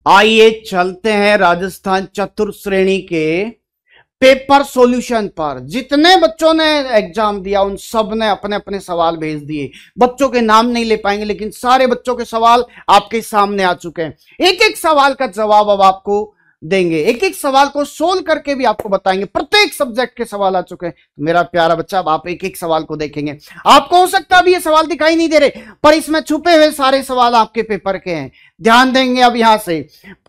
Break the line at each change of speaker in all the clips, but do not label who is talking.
आइए चलते हैं राजस्थान चतुर्थ श्रेणी के पेपर सॉल्यूशन पर। जितने बच्चों ने एग्जाम दिया उन सब ने अपने अपने सवाल भेज दिए। बच्चों के नाम नहीं ले पाएंगे लेकिन सारे बच्चों के सवाल आपके सामने आ चुके हैं। एक एक सवाल का जवाब अब आपको देंगे, एक एक सवाल को सोल्व करके भी आपको बताएंगे। प्रत्येक सब्जेक्ट के सवाल आ चुके हैं। तो मेरा प्यारा बच्चा, अब आप एक एक सवाल को देखेंगे। आपको हो सकता है अभी ये सवाल दिखाई नहीं दे रहे, पर इसमें छुपे हुए सारे सवाल आपके पेपर के हैं। ध्यान देंगे। अब यहां से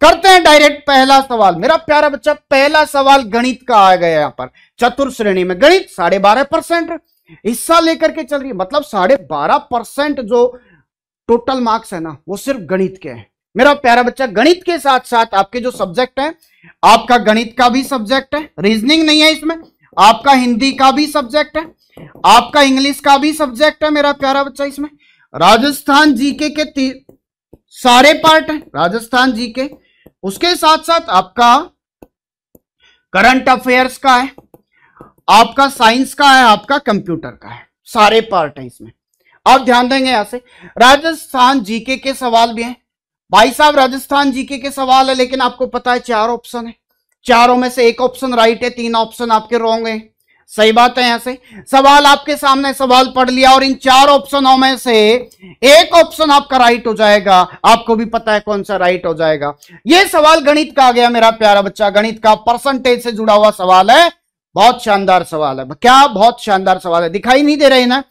करते हैं डायरेक्ट पहला सवाल। मेरा प्यारा बच्चा, पहला सवाल गणित का आ गया। यहां पर चतुर्थ श्रेणी में गणित 12.5% हिस्सा लेकर के चल रही है। मतलब 12.5% जो टोटल मार्क्स है ना, वो सिर्फ गणित के हैं। मेरा प्यारा बच्चा, गणित के साथ साथ आपके जो सब्जेक्ट है, आपका गणित का भी सब्जेक्ट है, रीजनिंग नहीं है इसमें, आपका हिंदी का भी सब्जेक्ट है, आपका इंग्लिश का भी सब्जेक्ट है। मेरा प्यारा बच्चा, इसमें राजस्थान जीके के सारे पार्ट है, राजस्थान जीके। उसके साथ साथ आपका करंट अफेयर्स का है, आपका साइंस का है, आपका कंप्यूटर का है। सारे पार्ट है इसमें। आप ध्यान देंगे। यहां से राजस्थान जीके के सवाल भी हैं। भाई साहब, राजस्थान जीके के सवाल है लेकिन आपको पता है 4 ऑप्शन है। चारों में से एक ऑप्शन राइट है, 3 ऑप्शन आपके रॉन्ग है। सही बात है। यहां से सवाल आपके सामने, सवाल पढ़ लिया और इन 4 ऑप्शनों में से एक ऑप्शन आपका राइट हो जाएगा। आपको भी पता है कौन सा राइट हो जाएगा। यह सवाल गणित का आ गया। मेरा प्यारा बच्चा, गणित का परसेंटेज से जुड़ा हुआ सवाल है। बहुत शानदार सवाल है। क्या बहुत शानदार सवाल है। दिखाई नहीं दे रहे ना,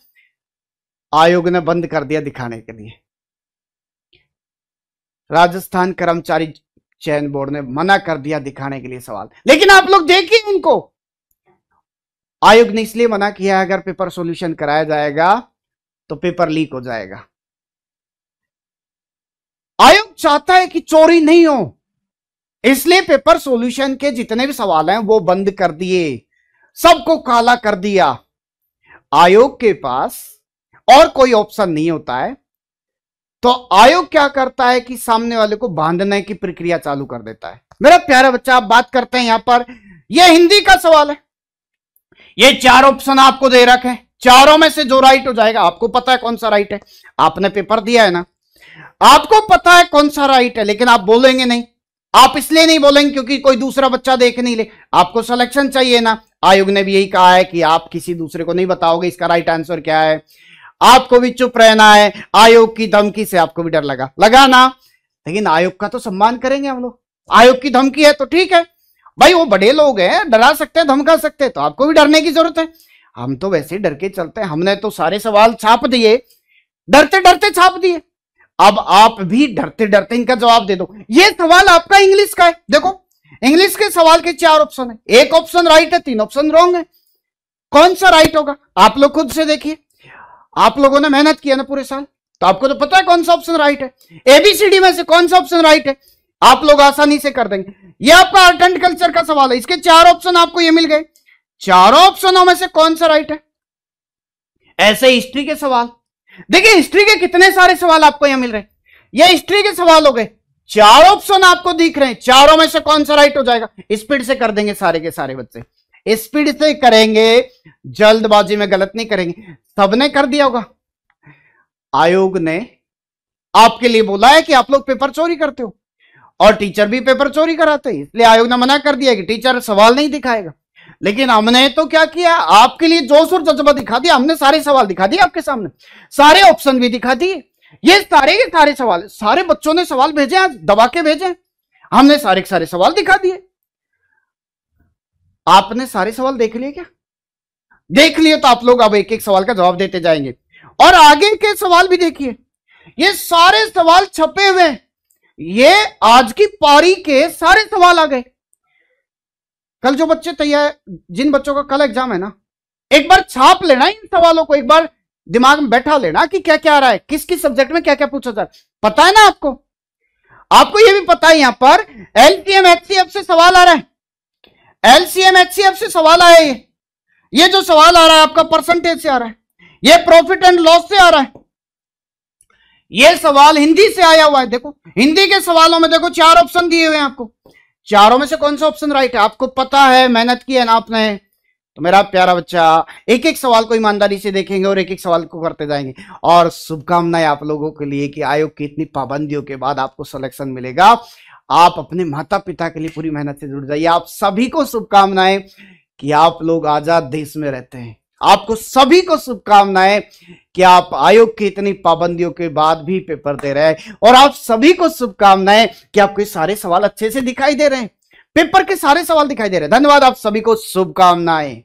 आयोग ने बंद कर दिया दिखाने के लिए। राजस्थान कर्मचारी चयन बोर्ड ने मना कर दिया दिखाने के लिए सवाल, लेकिन आप लोग देखिए इनको। आयोग ने इसलिए मना किया, अगर पेपर सॉल्यूशन कराया जाएगा तो पेपर लीक हो जाएगा। आयोग चाहता है कि चोरी नहीं हो, इसलिए पेपर सॉल्यूशन के जितने भी सवाल हैं वो बंद कर दिए, सबको काला कर दिया। आयोग के पास और कोई ऑप्शन नहीं होता है, तो आयोग क्या करता है कि सामने वाले को बांधने की प्रक्रिया चालू कर देता है। मेरा प्यारा बच्चा, आप बात करते हैं यहां पर, यह हिंदी का सवाल है। ये 4 ऑप्शन आपको दे रखे हैं, चारों में से जो राइट हो जाएगा, आपको पता है कौन सा राइट है। आपने पेपर दिया है ना, आपको पता है कौन सा राइट है, लेकिन आप बोलेंगे नहीं। आप इसलिए नहीं बोलेंगे क्योंकि कोई दूसरा बच्चा देख नहीं ले। आपको सिलेक्शन चाहिए ना। आयोग ने भी यही कहा है कि आप किसी दूसरे को नहीं बताओगे इसका राइट आंसर क्या है, आपको भी चुप रहना है। आयोग की धमकी से आपको भी डर लगा ना, लेकिन आयोग का तो सम्मान करेंगे हम लोग। आयोग की धमकी है तो ठीक है भाई, वो बड़े लोग हैं, डरा सकते हैं, धमका सकते हैं, तो आपको भी डरने की जरूरत है। हम तो वैसे ही डर के चलते हैं। हमने तो सारे सवाल छाप दिए, डरते डरते छाप दिए। अब आप भी डरते डरते इनका जवाब दे दो। ये सवाल आपका इंग्लिश का है। देखो, इंग्लिश के सवाल के 4 ऑप्शन है, एक ऑप्शन राइट है, 3 ऑप्शन रॉन्ग है। कौन सा राइट होगा आप लोग खुद से देखिए। आप लोगों ने मेहनत किया ना पूरे साल, तो आपको तो पता है कौन सा ऑप्शन राइट है। एबीसीडी में से कौन सा ऑप्शन राइट है, आप लोग आसानी से कर देंगे। ये आपका आर्ट एंड कल्चर का सवाल है, इसके 4 ऑप्शन आपको ये मिल गए। चारों ऑप्शनों में से कौन सा राइट है। ऐसे हिस्ट्री के सवाल देखिए, हिस्ट्री के कितने सारे सवाल आपको यहां मिल रहे हैं। ये हिस्ट्री के सवाल हो गए, 4 ऑप्शन आपको दिख रहे हैं, चारों में से कौन सा राइट हो जाएगा। स्पीड से कर देंगे सारे के सारे बच्चे, स्पीड से करेंगे, जल्दबाजी में गलत नहीं करेंगे। सबने कर दिया होगा। आयोग ने आपके लिए बोला है कि आप लोग पेपर चोरी करते हो और टीचर भी पेपर चोरी कराते हैं, इसलिए आयोग ने मना कर दिया कि टीचर सवाल नहीं दिखाएगा। लेकिन हमने तो क्या किया, आपके लिए जोश और जज्बा दिखा दिया। हमने सारे सवाल दिखा दिए आपके सामने, सारे ऑप्शन भी दिखा दिए। ये सारे सवाल, सारे बच्चों ने सवाल भेजे, आज दबा के भेजे, हमने सारे के सारे सवाल दिखा दिए। आपने सारे सवाल देख लिए क्या? देख लिए तो आप लोग अब एक एक सवाल का जवाब देते जाएंगे। और आगे के सवाल भी देखिए, ये सारे सवाल छपे हुए, ये आज की पारी के सारे सवाल आ गए। कल जो बच्चे तैयार, जिन बच्चों का कल एग्जाम है ना, एक बार छाप लेना इन सवालों को, एक बार दिमाग में बैठा लेना कि क्या क्या आ रहा है, किस किस सब्जेक्ट में क्या क्या पूछा जा रहा है। पता है ना आपको। आपको यह भी पता है यहां पर एलसीएम एचसीएफ से सवाल आ रहा है, एलसीएम एचसीएफ से सवाल आया है। ये जो सवाल आ रहा है आपका परसेंटेज से आ रहा है, ये प्रॉफिट एंड लॉस से आ रहा है। ये सवाल हिंदी से आया हुआ है। देखो, हिंदी के सवालों में देखो 4 ऑप्शन दिए हुए हैं आपको, चारों में से कौन सा ऑप्शन राइट है आपको पता है, मेहनत की है ना आपने। तो मेरा प्यारा बच्चा, एक एक सवाल को ईमानदारी से देखेंगे और एक एक सवाल को करते जाएंगे। और शुभकामनाएं आप लोगों के लिए कि आयोग की इतनी पाबंदियों के बाद आपको सिलेक्शन मिलेगा। आप अपने माता पिता के लिए पूरी मेहनत से जुड़ जाइए। आप सभी को शुभकामनाएं कि आप लोग आजाद देश में रहते हैं। आपको सभी को शुभकामनाएं कि आप आयोग की इतनी पाबंदियों के बाद भी पेपर दे रहे हैं, और आप सभी को शुभकामनाएं कि आपके सारे सवाल अच्छे से दिखाई दे रहे हैं, पेपर के सारे सवाल दिखाई दे रहे हैं। धन्यवाद, आप सभी को शुभकामनाएं।